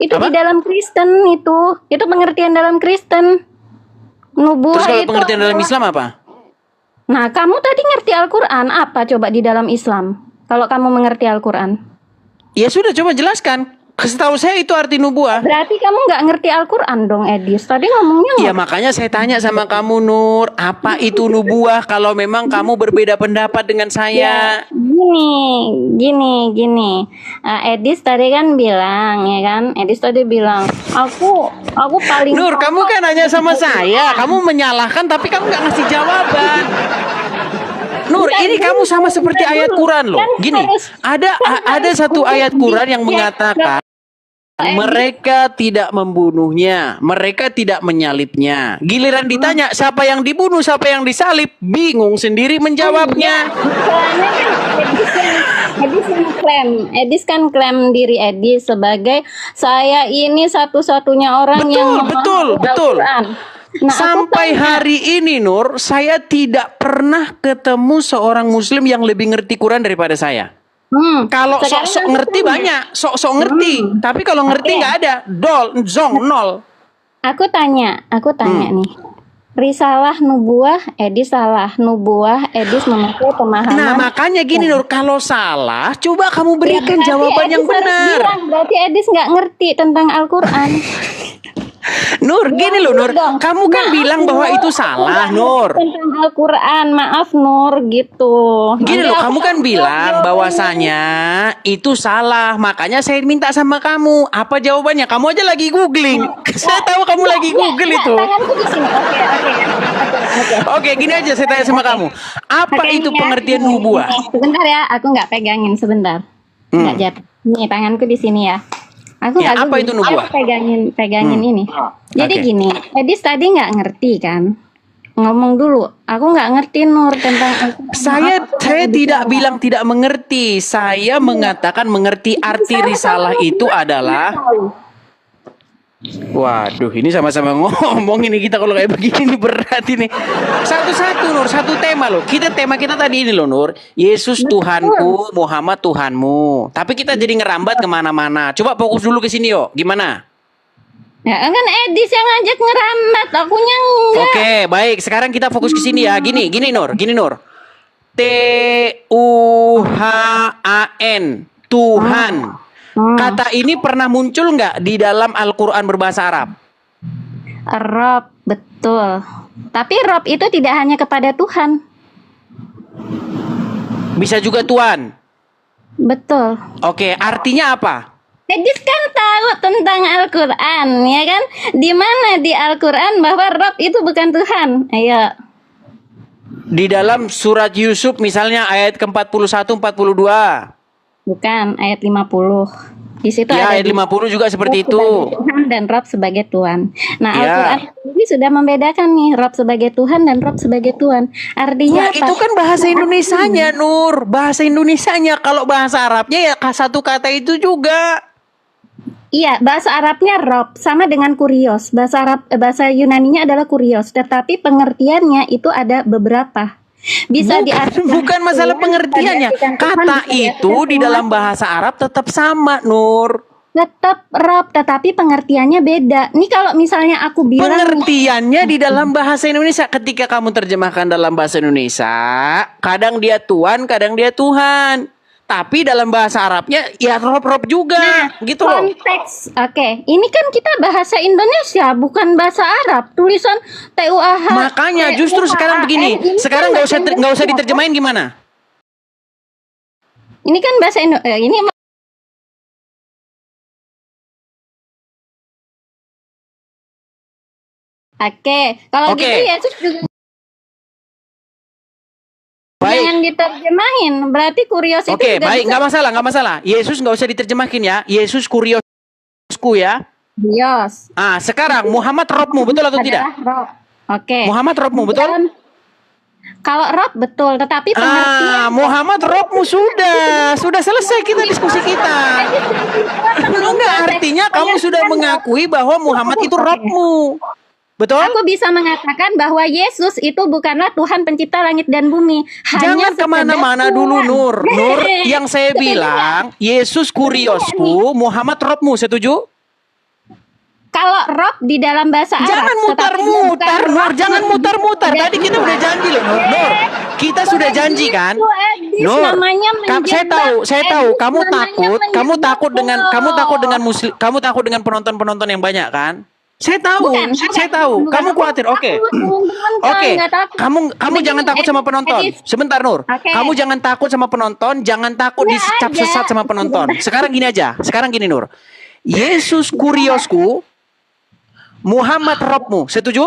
Itu Apa? di dalam Kristen itu pengertian dalam Kristen. Nubuah Terus kalau itu pengertian dalam adalah- Islam apa? Nah, kamu tadi ngerti Al-Quran apa coba di dalam Islam? Kalau kamu mengerti Al-Quran, Ya sudah, coba jelaskan. Setahu saya itu arti nubuah. berarti kamu nggak ngerti Al-Quran dong, Edis. Tadi ngomongnya Ya makanya saya tanya sama kamu Nur, apa itu nubuah kalau memang kamu berbeda pendapat dengan saya? gini. Edis tadi kan bilang, ya kan? Edis tadi bilang, aku paling Nur, kamu kan nanya sama saya, kamu menyalahkan tapi kamu nggak ngasih jawaban. Nur, ini kamu sama seperti ayat Quran loh. Gini, ada satu ayat Quran yang mengatakan mereka tidak membunuhnya, mereka tidak menyalibnya. Giliran ditanya siapa yang dibunuh, siapa yang disalib, bingung sendiri menjawabnya. Edis kan klaim diri Edis sebagai saya ini satu-satunya orang yang Betul. Al-Quran. Nah, Sampai hari ini Nur, saya tidak pernah ketemu seorang muslim yang lebih ngerti Quran daripada saya. Kalau sekarang sok-sok kan ngerti banyak, sok-sok ngerti. Tapi kalau ngerti nggak ada, nol. Aku tanya nih. Risalah nubuah, Edis salah. Nubuah, Edis memakai pemahaman. Nah makanya gini Nur, kalau salah, coba kamu berikan Berarti jawaban yang Edis harus benar. bilang, berarti Edis nggak ngerti tentang Al-Quran. Nur, gini loh Nur, kamu kan bilang bahwa itu salah Nur. Tentang Al-Quran, maaf Nur, gitu. Gini loh, kamu kan bilang bahwasanya itu salah. Makanya saya minta sama kamu, apa jawabannya? Kamu aja lagi googling. Saya tahu kamu lagi google itu. Tanganku di sini. Oke. Oke, gini aja saya tanya sama kamu. Apa Oke, itu ini ya. pengertian nubuah? Sebentar ya, aku nggak pegangin sebentar. Nggak jatuh. Nih, tanganku di sini ya. Aku Ya, nggak apa googling, itu nubuah? aku pegangin ini. Jadi Oke. gini, Edis tadi nggak ngerti kan? Ngomong dulu, aku nggak ngerti Nur tentang Saya tidak bilang tidak mengerti. Saya mengatakan mengerti arti risalah itu adalah. Waduh, ini sama-sama ngomong ini kita kalau kayak begini berat ini. Satu-satu Nur, satu tema loh. Tema kita tadi ini loh Nur. Yesus Tuhanku, Muhammad Tuhanmu. Tapi kita jadi ngerambat kemana-mana. Coba fokus dulu ke sini yuk. Gimana? Ya kan Edis yang ngajak ngerambat, akunya enggak. Oke, baik. Sekarang kita fokus ke sini ya. Gini Nur. Tuhan, Tuhan. Kata ini pernah muncul nggak di dalam Al-Quran berbahasa Arab? Rob, betul. Tapi Rob itu tidak hanya kepada Tuhan. Bisa juga Tuhan. Betul. Oke, artinya apa? Edis kan tahu tentang Al-Quran, ya kan? Di mana di Al-Quran bahwa Rob itu bukan Tuhan? Ayo. Di dalam surat Yusuf misalnya ayat ke-41, 42. Bukan, ayat 50. Di situ Ya, ada ayat 50 juga seperti itu. Tuhan dan Rob sebagai Tuhan. Nah, Ya. Al-Quran ini sudah membedakan nih Rob sebagai Tuhan dan Rob sebagai Tuhan. Artinya Ya, itu kan bahasa Indonesianya, Nur. Bahasa Indonesianya. Kalau bahasa Arabnya ya satu kata itu juga. Iya, bahasa Arabnya Rob sama dengan kurios. Bahasa Yunaninya adalah kurios, tetapi pengertiannya itu ada beberapa. Bisa diartikan Bukan masalah pengertiannya. Kata itu di dalam bahasa Arab tetap sama, Nur. tetap Rob, tetapi pengertiannya beda. Nih kalau misalnya aku bilang Pengertiannya di dalam bahasa Indonesia. Ketika kamu terjemahkan dalam bahasa Indonesia, kadang dia Tuhan, kadang dia Tuhan. Tapi dalam bahasa Arabnya ya Rob juga, gitu loh. konteks, oke, ini kan kita bahasa Indonesia, bukan bahasa Arab. Tulisan TUAH. Makanya justru sekarang begini. Sekarang nggak usah diterjemahin gimana? Ini kan bahasa ini Oke, kalau Oke. gitu Yesus juga Baik. jangan diterjemahin. Berarti kurios itu Oke, juga baik, bisa nggak masalah. Yesus nggak usah diterjemahin ya. Yesus kuriosku ya. kurios. Sekarang Muhammad Robmu, betul atau tidak? Adalah Rob. Oke. Muhammad Robmu, betul? Kalau Rob betul, tetapi pengertian Muhammad Robmu sudah selesai kita diskusi kita. Enggak, artinya kamu sudah mengakui bahwa Muhammad itu Robmu. Betul? aku bisa mengatakan bahwa Yesus itu bukanlah Tuhan pencipta langit dan bumi. Jangan kemana-mana dulu, Nur. Nur, yang saya bilang, Yesus kuriosku, Muhammad Robmu, setuju? Kalau Rob di dalam bahasa Arab. Jangan mutar-mutar, Nur. Jangan mutar-mutar. Tadi kita udah janji loh, Nur. Nur, kita sudah janji kan? Nur, saya tahu. Kamu takut dengan penonton-penonton yang banyak kan? Saya tahu. Kamu khawatir. Oke. Kamu jangan takut sama penonton. Sebentar, Nur. Kamu jangan takut sama penonton, jangan takut dicap sesat sama penonton. Sekarang gini, Nur. Yesus kuriosku, Muhammad Robmu. Setuju?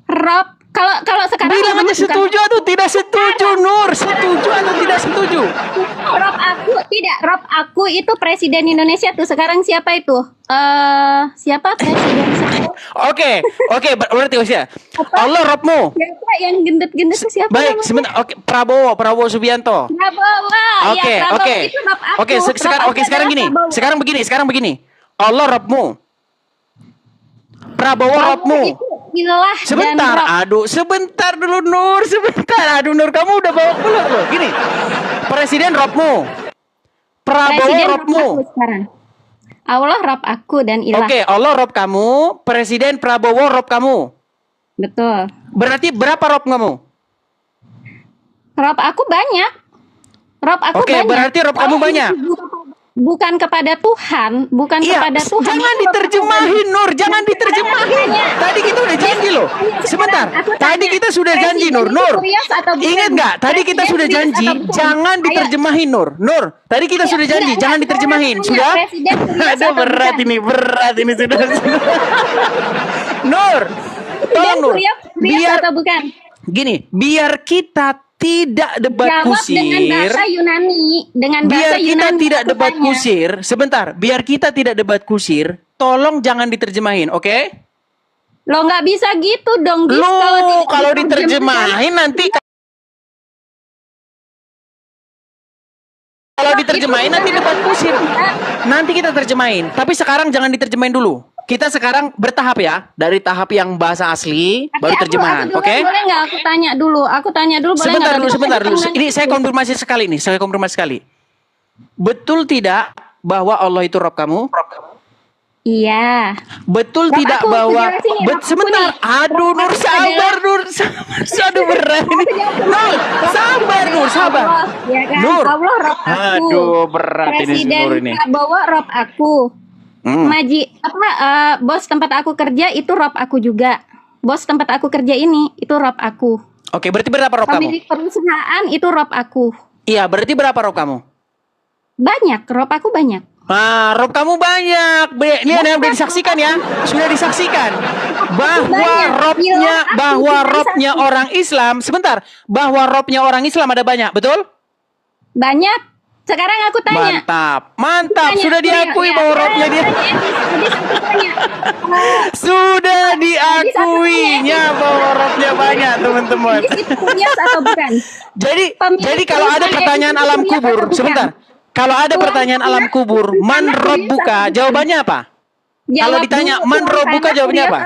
Rob, kalau sekarang bilang aja setuju atau tidak setuju, Nur. Setuju atau tidak setuju? Rob aku itu presiden Indonesia tuh. Sekarang siapa itu? Siapa presiden sekarang? Oke, berarti ya. Allah Robmu. Siapa yang gendut-gendut itu siapa? Baik, sebentar. Oke, Prabowo Subianto. Oke, sekarang begini. Allah Robmu. Prabowo Robmu. Sebentar dulu, Nur. Nur, kamu udah bawa pulang loh. Gini, Presiden Robmu, Prabowo Robmu. Allah Rob aku dan Ilah. Oke, Allah Rob kamu, Presiden Prabowo Rob kamu. Betul. Berarti berapa Rob kamu? Rob aku banyak. Oke, berarti Rob kamu banyak. Bukan kepada Tuhan, kepada Tuhan. Jangan diterjemahin, Nur. Jangan diterjemahin. Tadi kita udah janji loh. Sebentar. Tadi kita sudah janji, Nur. Ingat nggak? Tadi kita sudah janji, jangan diterjemahin, Nur. Tadi kita sudah janji, jangan diterjemahin. Sudah? Aduh, berat ini sudah. Nur, tolong, Nur. Biar gini, biar kita tidak debat kusir. Dengan bahasa Yunani. Biar kita tidak debat kusir. Sebentar. Biar kita tidak debat kusir. Tolong jangan diterjemahin, oke? Lo nggak bisa gitu dong. Kalau diterjemahin nanti. Kalau diterjemahin nanti debat kusir. Nanti kita terjemahin. Tapi sekarang jangan diterjemahin dulu. Kita sekarang bertahap ya. Dari tahap yang bahasa asli, baru terjemahan. Oke? Boleh nggak aku tanya dulu? Sebentar dulu. Ini saya konfirmasi sekali. Betul tidak bahwa Allah itu Rob kamu? Iya. Betul tidak bahwa... Sebentar. Aduh, Nur, sabar, Nur. Aduh, berat ini. Nur, sabar. Ya kan? Nur. Allah Rob aku. Aduh, berat ini Nur ini. Presiden Prabowo Rob aku. Bos tempat aku kerja itu Rob aku juga. Bos tempat aku kerja ini itu Rob aku. Oke, berarti berapa Rob kamu? Pemilik perusahaan itu Rob aku. Iya, berarti berapa Rob kamu? Banyak, Rob aku banyak. Rob kamu banyak. Ini ada yang udah disaksikan ya. Sudah disaksikan bahwa Robnya orang Islam. Sebentar, bahwa Robnya orang Islam ada banyak, betul? Banyak. Sekarang aku tanya. Mantap. Sudah diakui bahwa Robnya dia. Sudah diakuinya bahwa Robnya banyak, teman-teman. Jadi kalau ada pertanyaan alam kubur, sebentar. Kalau ada pertanyaan alam kubur, man Robbuka, jawabannya apa? Kalau ditanya man Robbuka, jawabannya apa?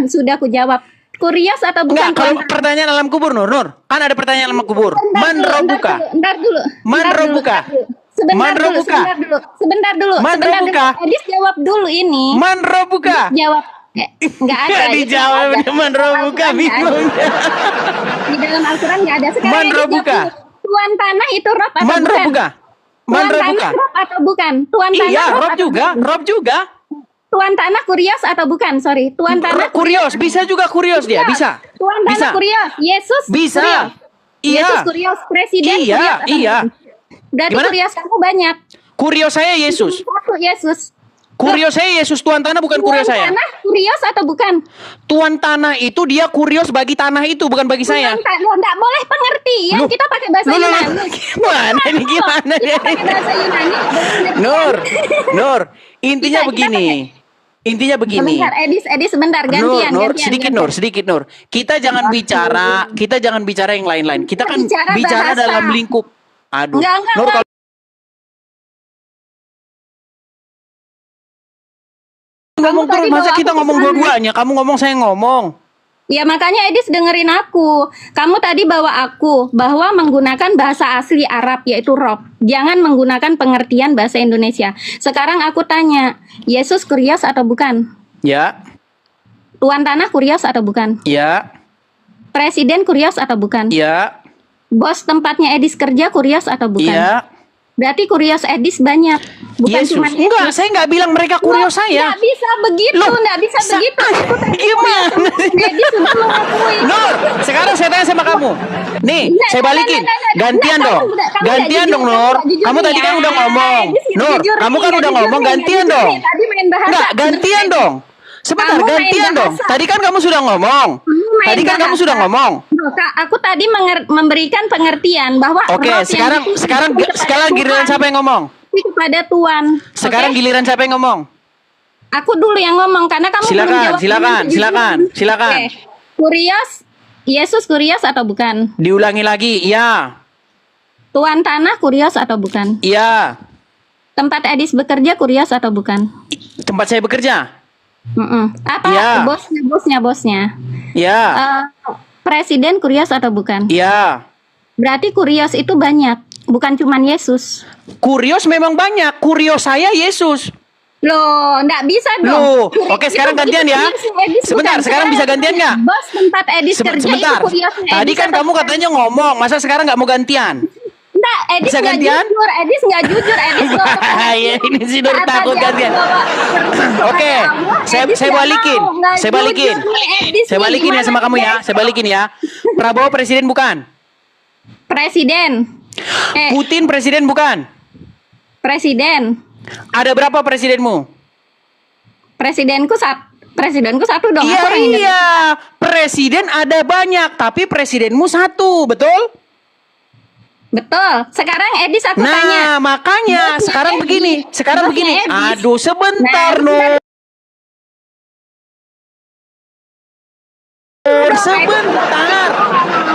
Sudah aku jawab. Kurios atau bukan? Enggak, kalau pertanyaan alam kubur, Nur. Kan ada pertanyaan alam kubur. Man Robbuka. Man Robbuka. Sebentar dulu. Edis jawab dulu ini. Man Robbuka. Jawab. Enggak ada. Dijawab Man Robbuka, bingung. Di dalam Al-Quran enggak ada. Sekarang Man Robbuka. Tuan tanah itu Rob atau Man bukan? Robbuka. Man Robbuka. Rob atau bukan? Tuan tanah. Iya, Rob juga. Tuan tanah kurios atau bukan? Sorry, tuan tanah kurios. Bisa juga kurios dia, bisa. Tuan tanah kurios. Yesus bisa. Kurios. Iya. Yesus kurios, presiden kurios. Iya. Berarti Gimana? kurios kamu banyak. Kurios saya Yesus. Yesus. Kurios saya Yesus, tuan tanah bukan kurios saya. Tuan tanah kurios atau bukan? Tuan tanah itu dia kurios bagi tanah itu, bukan bagi saya. Enggak boleh pengertian. Kita pakai bahasa Yunani. Gimana ini? Pakai bahasa Yunani. Nur, intinya begini. Sebentar, Edis sebentar, gantian. Sedikit Nur. Kita jangan bicara yang lain-lain. Kita kan bicara dalam lingkup. Aduh. Nur, kalau ngomong terus, masa kita ngomong dua-duanya? Kamu ngomong, saya ngomong. Ya makanya Edis dengerin aku. Kamu tadi bawa aku bahwa menggunakan bahasa asli Arab yaitu Rob. Jangan menggunakan pengertian bahasa Indonesia. Sekarang aku tanya, Yesus kurios atau bukan? Ya. Tuan tanah kurios atau bukan? Ya. Presiden kurios atau bukan? Ya. Bos tempatnya Edis kerja kurios atau bukan? Iya. Berarti kurios Edis banyak. Bukan Yesus. cuma Yesus. Enggak, saya nggak bilang mereka kurios saya. Nggak bisa begitu, Loh, nggak bisa begitu. Aku tadi gimana? Edis sudah mengakui. Nur, sekarang saya tanya sama kamu. Nih, Nggak, saya balikin. nggak, Gantian kamu dong. nggak Gantian jujur, dong, Nur. nggak jujur Kamu nih, tadi kan ya. udah ngomong. Edis nggak Nur, jujur kamu nih, kan nggak udah jujur ngomong, nih, nggak gantian jujur dong. nih. Tadi main bahasa. Enggak, gantian dong. Sebentar, Kamu main gantian dong. bahasa. Tadi kan kamu sudah ngomong. Main Tadi kan kamu bahasa. sudah ngomong. Loh, Kak, aku tadi memberikan pengertian bahwa Oke, roh yang sekarang itu sekarang kepada sekarang giliran Tuhan. siapa yang ngomong? Itu kepada Tuhan. Sekarang Oke? giliran siapa yang ngomong? Aku dulu yang ngomong karena kamu belum Silakan, jawab silakan, dengan kejujuran. silakan, silakan. Oke. Kurios, Yesus kurios atau bukan? Diulangi lagi. Iya. Tuan tanah kurios atau bukan? Iya. Tempat Edis bekerja kurios atau bukan? Tempat saya bekerja. Apa Iya. bosnya? Iya. Presiden kurios atau bukan? Iya. Berarti kurios itu banyak, bukan cuman Yesus. Kurios memang banyak. Kurios saya Yesus. Loh, nggak bisa dong. Loh, Kurios oke, sekarang itu gantian ya. kurios Edis, Sebentar, bukan. sekarang bisa gantian nggak? Bos tempat Edis kerja Sebentar. itu kuriosnya Tadi Edis kan atau kamu bukan? katanya ngomong, masa sekarang nggak mau gantian? Enggak, Edis Bisa nggak gantian? jujur. Edis nggak jujur. Edis Ya, ini sih Nur takut gantian. Oke, saya balikin. Saya balikin. Saya balikin ya sama kamu ya. Saya balikin ya. Prabowo presiden bukan? Presiden. Putin presiden bukan? Presiden. Ada berapa presidenmu? Presidenku satu dong. Iya, Aku orang Indonesia. iya. Presiden ada banyak, tapi presidenmu satu, betul? Betul. Sekarang Edis aku Nah, tanya. makanya Bosnya sekarang Edis. begini, sekarang Bosnya begini. Edis. Aduh, sebentar, Nah, Nur.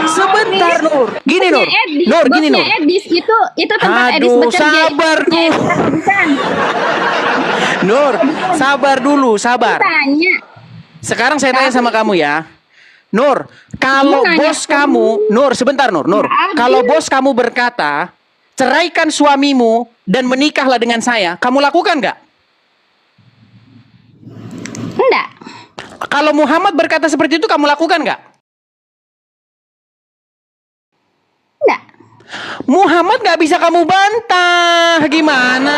Sebentar, Nur. Gini, Nur. Nur, gini, Nur. Bosnya Edis itu tempat Edis Aduh, bekerja. sabar, Nur. Bukan. Nur, sabar dulu, sabar. Tanya. Sekarang saya tanya sama kamu ya. Nur, kalau Kamu nanya bos kamu, Nur, sebentar Nur. Nggak Kalau bos kamu berkata, ceraikan suamimu dan menikahlah dengan saya, kamu lakukan nggak? Enggak. Kalau Muhammad berkata seperti itu, kamu lakukan nggak? Enggak. Muhammad nggak bisa kamu bantah, gimana?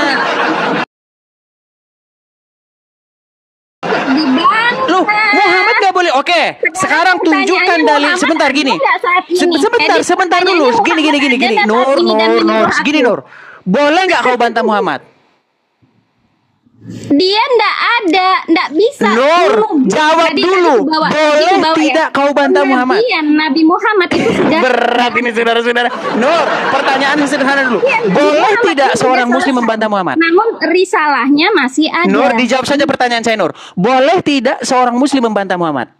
Loh, Muhammad nggak boleh. Oke, sekarang tunjukkan dalil. Sebentar gini. Sebentar dulu. Gini. Nur. Gini, Nur. Boleh nggak kau bantah Muhammad? Dia enggak bisa. Nur, jawab Tadi dulu. aku bawa- Boleh itu bawa tidak kau bantah Muhammad? Nabi Muhammad itu sudah Berat ini saudara-saudara. Nur, pertanyaan sederhana dulu. Boleh Muhammad tidak itu seorang sudah muslim selesai. membantah Muhammad? Namun risalahnya masih ada. Nur, dijawab saja pertanyaan saya, Nur. Boleh tidak seorang muslim membantah Muhammad?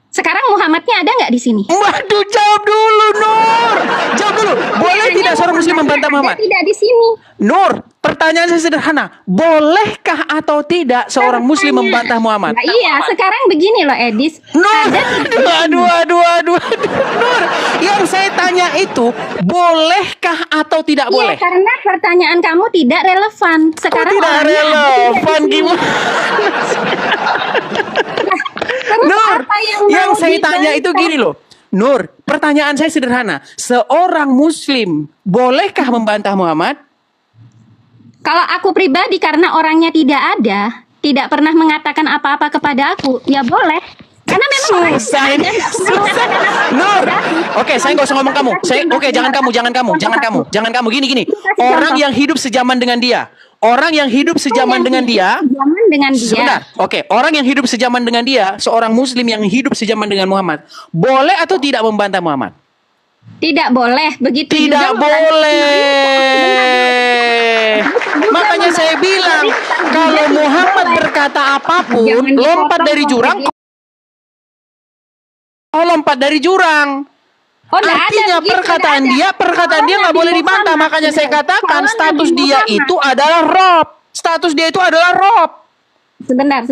Sekarang Muhammadnya ada nggak di sini? Waduh, jawab dulu, Nur. Jawab dulu. Boleh tidak seorang muslim membantah Muhammad? Tidak di sini. Nur, pertanyaan saya sederhana. Bolehkah atau tidak seorang muslim membantah Muhammad? Nah, iya, sekarang begini loh Edis. Nur, aduh. Nur, yang saya tanya itu, bolehkah atau tidak Iya, boleh? karena pertanyaan kamu tidak relevan. Kok Sekarang tidak orangnya ada relevan di sini. gimana? Terus Nur, apa yang mau saya tanya itu dibantah? gini loh. Nur, pertanyaan saya sederhana. Seorang muslim bolehkah membantah Muhammad? Kalau aku pribadi karena orangnya tidak ada, tidak pernah mengatakan apa-apa kepada aku, ya boleh. Karena memang orangnya Susah tidak ini, ada, nggak pernah susah. mengatakan apa-apa Nur, kepada aku. oke, saya nggak usah ngomong kamu. Oke, jangan kamu. Gini. Kasih Orang contoh. yang hidup sejaman dengan dia. Orang yang hidup sejaman dengan dia. Sejaman dengan dia. Sebentar, oke. Orang yang hidup sejaman dengan dia, seorang muslim yang hidup sejaman dengan Muhammad, boleh atau tidak membantah Muhammad? Tidak boleh, begitu Tidak juga boleh. Makanya saya bilang, kalau Muhammad berkata apapun, Jangan lompat dipotong dari dong, jurang, Edis. kau lompat dari jurang. Oh, nggak ada, Artinya begitu, perkataan nggak ada. dia nggak Kalau boleh Nabi dibantah. Muhammad, Makanya saya katakan kalau status Nabi dia Muhammad. itu adalah Rob. Status dia itu adalah Rob. Sebentar.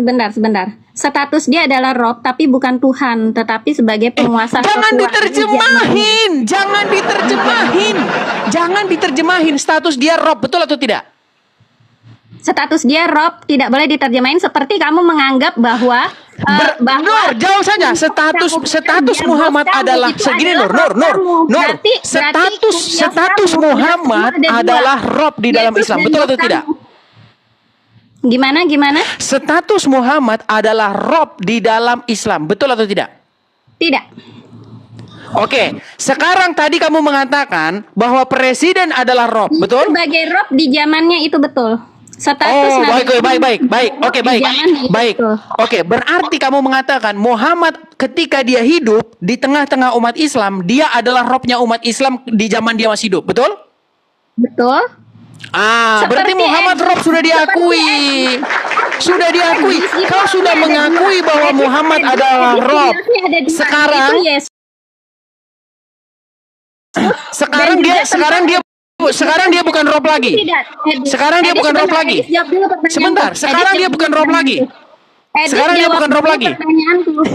Status dia adalah Rob, tapi bukan Tuhan, tetapi sebagai penguasa. Jangan kekuatan diterjemahin, jangan diterjemahin. Status dia Rob, betul atau tidak? Status dia Rob tidak boleh diterjemahin seperti kamu menganggap bahwa Nur, jauh saja. Status Muhammad adalah segini, Nur. Status Muhammad adalah Rob di dalam Islam, betul atau tidak? Gimana? Status Muhammad adalah Rob di dalam Islam, betul atau tidak? Tidak. Oke, sekarang tadi kamu mengatakan bahwa presiden adalah Rob, betul? Sebagai Rob di zamannya itu betul. Status baik. Oke, baik. Oke, berarti kamu mengatakan Muhammad ketika dia hidup di tengah-tengah umat Islam, dia adalah Robnya umat Islam di zaman dia masih hidup, betul? Betul. Berarti Muhammad Rob sudah diakui. Kau sudah mengakui bahwa Muhammad adalah Rob. Sekarang dia bukan Rob lagi. Sekarang dia bukan Rob lagi. Sebentar, sekarang dia bukan Rob lagi. Sekarang dia bukan Rob lagi.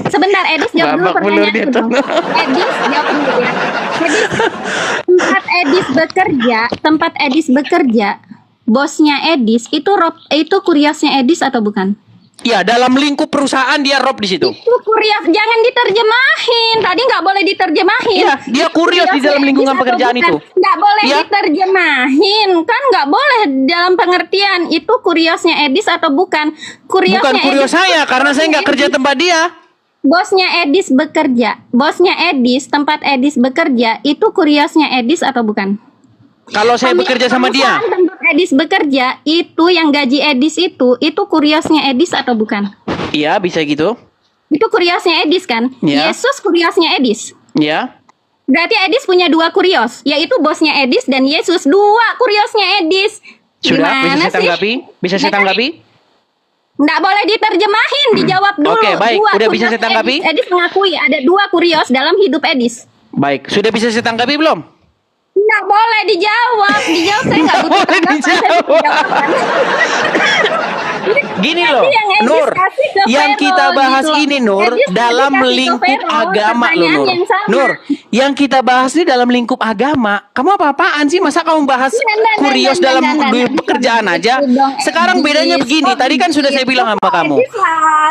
Sebentar, Edis jawab dulu pertanyaanku. Edis jawab dulu ya. Tempat Edis bekerja, bosnya Edis itu Rob, itu Kuriosnya Edis atau bukan? Ya, dalam lingkup perusahaan dia Rob di situ. Itu Kurios, jangan diterjemahin. Tadi nggak boleh diterjemahin. Iya, dia Kurios di dalam lingkungan pekerjaan itu. Nggak boleh diterjemahin, kan nggak boleh dalam pengertian itu Kuriosnya Edis atau bukan? Bukan Kurios saya, karena saya nggak kerja tempat dia. Bosnya Edis tempat Edis bekerja, itu Kuriosnya Edis atau bukan? Kalau saya bekerja sama dia. Tempat Edis bekerja, itu yang gaji Edis itu Kuriosnya Edis atau bukan? Iya, bisa gitu. Itu Kuriosnya Edis kan? Ya. Yesus Kuriosnya Edis. Iya. Berarti Edis punya 2 Kurios, yaitu bosnya Edis dan Yesus. 2 Kuriosnya Edis. Sudah, bisa saya tanggapi? Nggak boleh diterjemahin, dijawab dulu. Oke, baik. Udah bisa saya tanggapi? Edis mengakui ada 2 Kurios dalam hidup Edis. Baik, sudah bisa saya tanggapi belum? Nggak boleh dijawab saya nggak butuh tanggapan. Gini loh, Nur, yang kita bahas ini Nur dalam lingkup agama loh, Nur. Yang kita bahas ini dalam lingkup agama. Kamu apa-apaan sih? Masa kamu bahas Kurios dalam pekerjaan aja? Sekarang bedanya begini. Tadi kan sudah saya bilang sama kamu,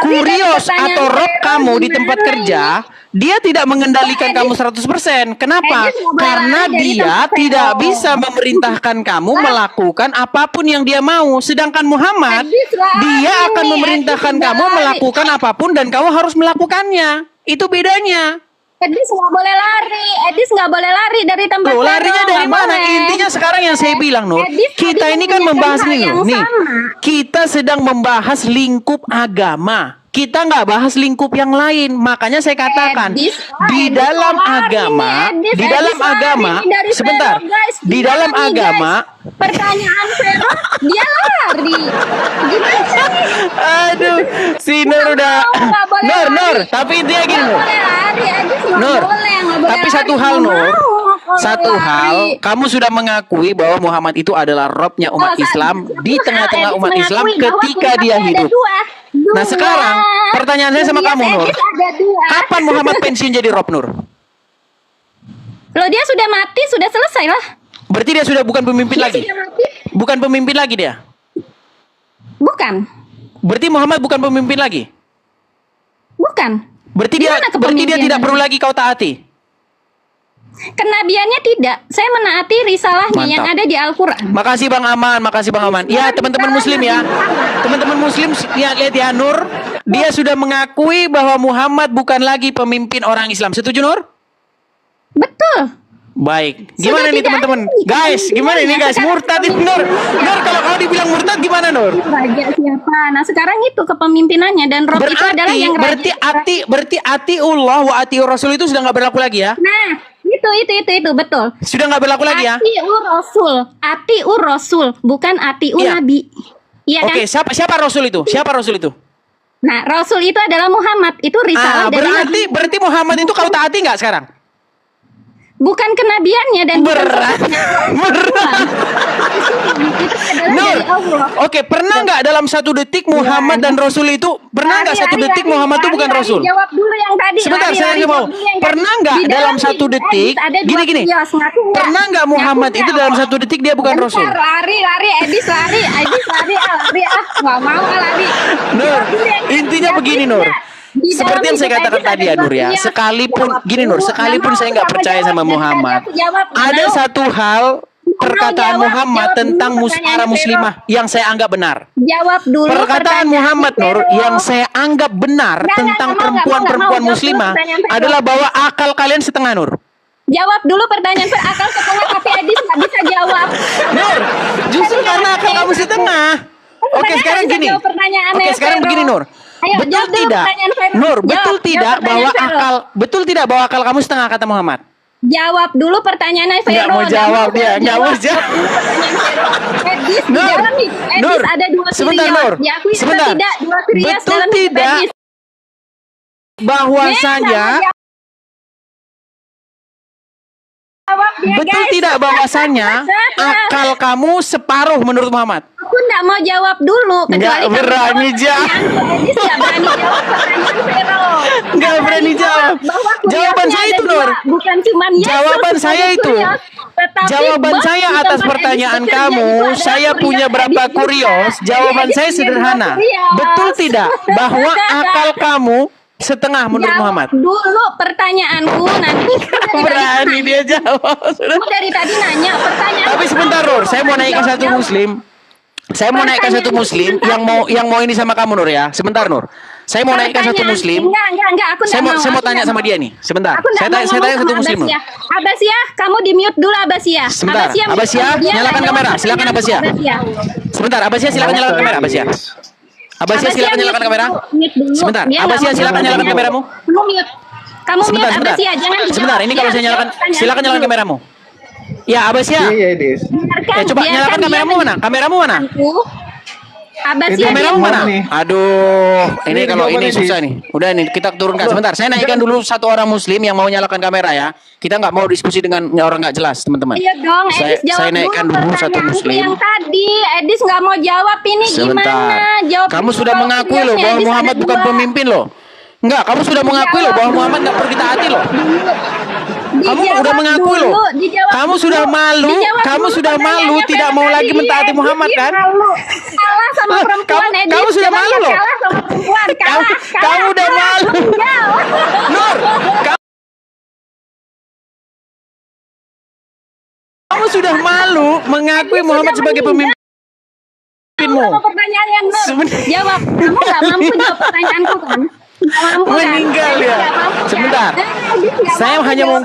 Kurios atau Rob kamu di tempat kerja, dia tidak mengendalikan kamu 100%. Kenapa? Karena dia tidak bisa memerintahkan kamu melakukan apapun yang dia mau. Sedangkan Muhammad, dia akan memerintahkan kamu melakukan apapun dan kamu harus melakukannya. Itu bedanya. Edis nggak boleh lari dari tempat Loh, larinya dari mana? Intinya sekarang yang saya bilang, Nur, kita ini kan membahas nih, kita sedang membahas lingkup agama. Kita nggak bahas lingkup yang lain. Makanya saya katakan di dalam agama, sebentar, di dalam agama, pertanyaan Vero, dia lari. Gimana? Aduh, si Nur udah, Nur, tapi dia gini, Nur, tapi satu hal, kamu sudah mengakui bahwa Muhammad itu adalah Robnya umat Islam di tengah-tengah umat Islam ketika dia hidup. Nah sekarang pertanyaan saya sama kamu, Nur, kapan Muhammad pensiun jadi Rob, Nur? Loh, dia sudah mati, sudah selesai lah. Berarti dia sudah bukan pemimpin lagi? Bukan pemimpin lagi dia? Bukan. Berarti Muhammad bukan pemimpin lagi? Bukan. Berarti dia tidak perlu lagi kau taati? Kenabiannya tidak. Saya menaati risalahnya yang ada di Al-Quran. Makasih Bang Aman. Ya teman-teman muslim ya. Teman-teman muslim lihat ya, Nur. Dia sudah mengakui bahwa Muhammad bukan lagi pemimpin orang Islam. Setuju, Nur? Betul. Baik. Gimana nih teman-teman? Guys, gimana ini guys? Murtad itu, Nur. Nur, kalau kau dibilang murtad gimana, Nur? Raja siapa? Nah sekarang itu kepemimpinannya dan Rob itu adalah yang raja. Berarti atiullah wa atiur Rasul itu sudah nggak berlaku lagi ya? Nah, itu betul. Sudah nggak berlaku lagi ya? Atiur Rasul, bukan atiur Nabi. Iya kan? Oke, siapa Rasul itu? Nah, Rasul itu adalah Muhammad. Itu risalah dari Nabi. Berarti Muhammad itu kau taati nggak sekarang? bukan kenabiannya dan bukan Berat. Berat. itu adalah Nur, dari Allah. oke, pernah nggak dalam satu detik Muhammad dan Rasul itu, pernah nggak satu detik Muhammad itu bukan Rasul? Jawab dulu yang tadi. Sebentar, saya nggak mau. jawab dulu yang Pernah tadi. nggak Di dalam satu hadis detik, ada dua gini, kios, ngaku nggak? pernah nggak Muhammad Ngaku itu nggak? dalam satu detik dia bukan Bentar, Rasul? lari, Edis lari, nggak mau lari. Nur, Jawab dulu yang tadi. intinya Jawab begini, tidak. Nur. Di dalam Seperti yang saya hidup katakan Edis tadi ada ya, dua Nur ya. kios. Sekalipun, Jawab gini Nur, dulu. sekalipun Nggak saya mau, nggak nggak percaya jawab. sama Dari tadi Muhammad, aku jawab, nggak ada mau. satu hal perkataan jawab, Muhammad jawab tentang dulu para pertanyaan muslimah yang saya anggap benar. Jawab dulu Perkataan pertanyaan Muhammad Nur Vero. yang saya anggap benar Nggak tentang mau, perempuan-perempuan jawab dulu muslimah pertanyaan Vero. adalah bahwa akal kalian setengah, Nur. Jawab dulu pertanyaan berakal setengah tapi Edis nggak bisa jawab. Nur, justru karena akal kamu setengah. Oke, Sebenarnya sekarang bisa gini. jawab pertanyaannya, Oke, sekarang Vero. begini, Nur. Ayo, Betul jawab dulu tidak? pertanyaan Vero. Nur, betul Jawab tidak bahwa pertanyaan Vero. akal, betul tidak bahwa akal kamu setengah kata Muhammad? Jawab dulu pertanyaannya Vero. Nggak mau jawab dia, nggak mau jawab. Jawab dulu pertanyaan Vero. Edis di Nur, dalam hidup Edis Nur, ada dua sebentar, krios. Nur. Diakui atau Sebentar. tidak dua krios Betul dalam hidup tidak Edis. bahwasanya betul tidak bahwasanya akal kamu separuh menurut Muhammad? Aku nggak mau jawab dulu. Nggak kecuali kamu berani jawab. Edis nggak berani jawab pertanyaan Vero. Nggak berani jawab. Bahwa kuriosnya Jawaban saya ada itu, dua. Nur. Bukan cuma Yesus Jawaban sebagai saya itu. kurios, tetapi Jawaban bos saya di atas tempat pertanyaan Edis bekerja kamu, itu adalah saya kurios punya berapa Edis juga. kurios? Jawaban Edis saya punya sederhana. dua kurios. Betul tidak bahwa akal kamu setengah menurut Jawab Muhammad? dulu pertanyaanku nanti. Berani dia jawab. Aku dari tadi nanya pertanyaan. Tapi sebentar, Nur, saya mau naikkan satu muslim. Saya mau naikkan satu muslim yang mau ini sama kamu, Nur ya. Sebentar, Nur. Saya mau naikkan satu muslim. Enggak, aku Saya enggak mau. mau aku tanya enggak sama mau. dia nih. Sebentar. Aku enggak Saya mau tanya ngomong satu sama muslim, Nur. Abasyah. Abasyah, kamu di mute dulu Abasyah. Sebentar, mute Abasyah, dulu. Dia nyalakan nggak kamera. jawab Silakan, pertanyaanku, Abasyah. Sebentar, Abasyah silakan nyalakan kamera, Abasyah. Abasyah silakan nyalakan kamera. Mute dulu. Sebentar, Dia nggak Abasyah mau silakan jawab nyalakan pertanyaanku. kameramu. Kamu mute. Kamu Sebentar, mute sebentar. Abasyah, jangan dijawab. Sebentar, ini kalau Dia saya nyalakan, jawab pertanyaanku silakan nyalakan dulu. kameramu. Ya, Abasyah. Iya, Des. Biarkan, Ya, coba biarkan nyalakan dia kameramu mana? Kameramu mana? menjelaskanku. Abasyah, Kameramu dia mana? nih. Aduh, ini Ini kalau ini jawabannya, susah nih. Udah nih, kita turunkan sebentar. Saya naikkan dulu satu orang muslim yang mau nyalakan kamera ya. Kita nggak mau diskusi dengan orang nggak jelas, teman-teman. Iya dong, Edis jawab Saya naikkan dulu satu pertanyaanku muslim. yang tadi. Edis nggak mau jawab ini Sebentar. gimana? Jawab Kamu dulu sudah mengakui loh kuriosnya, bahwa Edis Muhammad ada bukan dua. pemimpin loh. Enggak, kamu sudah mengakui loh bahwa Muhammad nggak perlu ditaati loh. Kamu Dijawab udah mengakui loh. dulu, dijawab Kamu dulu. sudah malu, Dijawab kamu dulu sudah malu pertanyaannya tidak Vero mau tadi. lagi mentaati Edis Muhammad dia kan? malu. Kalah sama Loh, perempuan, kamu- Edis. kamu sudah Coba malu lihat, loh. Kalah sama perempuan, Kamu udah malu. Jauh. Nur, kamu sudah malu mengakui Muhammad sebagai pemimpinmu. Sama pertanyaan yang Nur. Sebenarnya- Jawab. Kamu nggak mampu jawab pertanyaanku kan? Nggak mampu kan? Meninggal Edis ya. nggak mampu kan? Sebentar. Edis nggak Saya mampu hanya jawab. mau